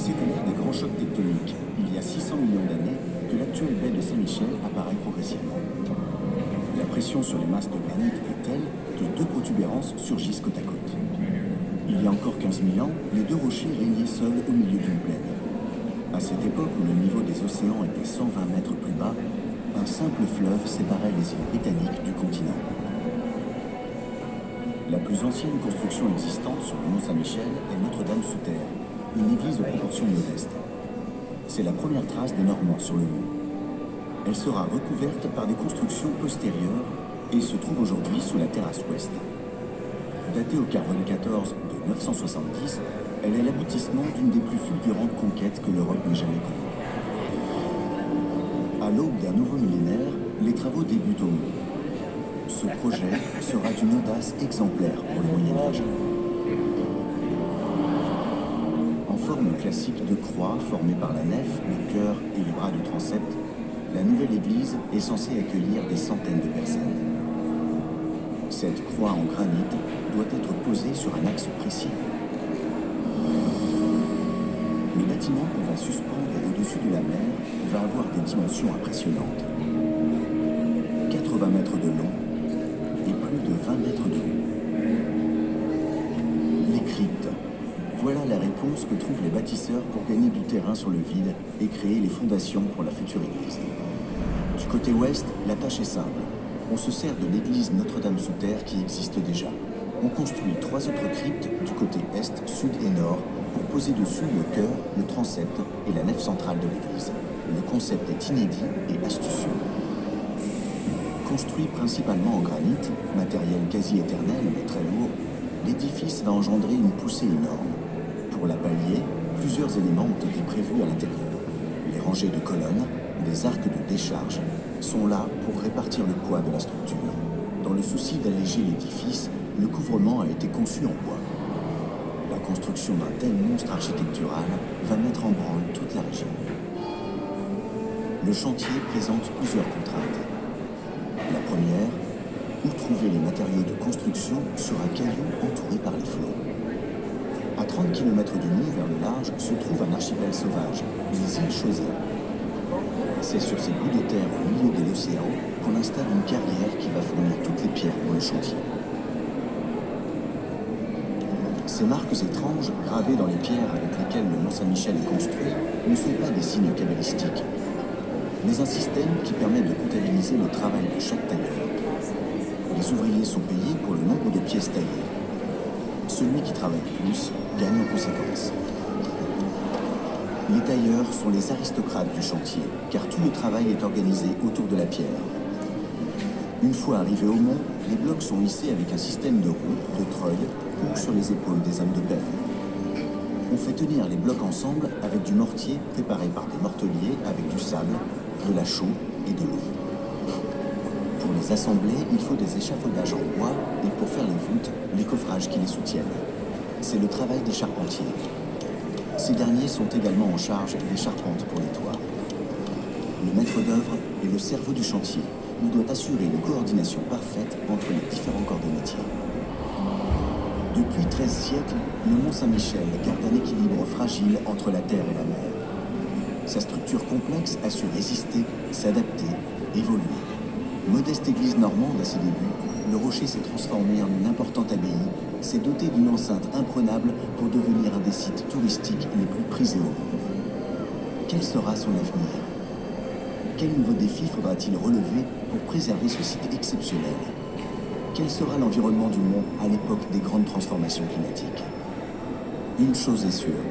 C'est à l'ère des grands chocs tectoniques, il y a 600 millions d'années, que l'actuelle baie de Saint-Michel apparaît progressivement. La pression sur les masses de granit est telle que deux protubérances surgissent côte à côte. Il y a encore 15 000 ans, les deux rochers régnaient seuls au milieu d'une plaine. À cette époque où le niveau des océans était 120 mètres plus bas, un simple fleuve séparait les îles britanniques du continent. La plus ancienne construction existante sur le mont Saint-Michel est Notre-Dame-sous-Terre, une église de proportion modeste. C'est la première trace des Normands sur le mont. Elle sera recouverte par des constructions postérieures et se trouve aujourd'hui sous la terrasse ouest. Datée au carbone 14 de 970, elle est l'aboutissement d'une des plus fulgurantes conquêtes que l'Europe n'ait jamais connue. À l'aube d'un nouveau millénaire, les travaux débutent au mont. Ce projet sera d'une audace exemplaire pour le Moyen-Âge. En forme classique de croix formée par la nef, le chœur et les bras du transept, la nouvelle église est censée accueillir des centaines de personnes. Cette croix en granit doit être posée sur un axe précis. Le bâtiment qu'on va suspendre au-dessus de la mer va avoir des dimensions impressionnantes. 80 mètres de long et plus de 20 mètres de haut. Les cryptes. Voilà la réponse que trouvent les bâtisseurs pour gagner du terrain sur le vide et créer les fondations pour la future église. Du côté ouest, la tâche est simple. On se sert de l'église Notre-Dame-sous-Terre qui existe déjà. On construit 3 autres cryptes du côté est, sud et nord pour poser dessus le chœur, le transept et la nef centrale de l'église. Le concept est inédit et astucieux. Construit principalement en granit, matériel quasi éternel mais très lourd, l'édifice va engendrer une poussée énorme. Pour la pallier, plusieurs éléments ont été prévus à l'intérieur. Les rangées de colonnes, des arcs de décharge, sont là pour répartir le poids de la structure. Dans le souci d'alléger l'édifice, le couvrement a été conçu en bois. La construction d'un tel monstre architectural va mettre en branle toute la région. Le chantier présente plusieurs contraintes. La première, où trouver les matériaux de construction sur un caillou entouré par les flots. À 30 km du mont vers le large se trouve un archipel sauvage, les îles Chausey. C'est sur ces bouts de terre au milieu de l'océan qu'on installe une carrière qui va fournir toutes les pierres pour le chantier. Ces marques étranges, gravées dans les pierres avec lesquelles le Mont Saint-Michel est construit, ne sont pas des signes cabalistiques, mais un système qui permet de comptabiliser le travail de chaque tailleur. Les ouvriers sont payés pour le nombre de pièces taillées. Celui qui travaille plus gagne en conséquence. Les tailleurs sont les aristocrates du chantier, car tout le travail est organisé autour de la pierre. Une fois arrivés au mont, les blocs sont hissés avec un système de roues, de treuils ou sur les épaules des hommes de pelle. On fait tenir les blocs ensemble avec du mortier préparé par des morteliers avec du sable, de la chaux et de l'eau. Pour les assembler, il faut des échafaudages en bois et pour faire les voûtes, les coffrages qui les soutiennent. C'est le travail des charpentiers. Ces derniers sont également en charge des charpentes pour les toits. Le maître d'œuvre est le cerveau du chantier. Il doit assurer une coordination parfaite entre les différents corps de métier. Depuis 13 siècles, le Mont Saint-Michel garde un équilibre fragile entre la terre et la mer. Sa structure complexe a su résister, s'adapter, évoluer. Modeste église normande à ses débuts, le rocher s'est transformé en une importante abbaye, s'est doté d'une enceinte imprenable pour devenir un des sites touristiques les plus prisés au monde. Quel sera son avenir? Quel nouveau défi faudra-t-il relever pour préserver ce site exceptionnel? Quel sera l'environnement du mont à l'époque des grandes transformations climatiques? Une chose est sûre,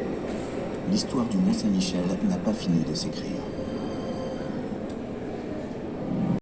l'histoire du Mont Saint-Michel n'a pas fini de s'écrire.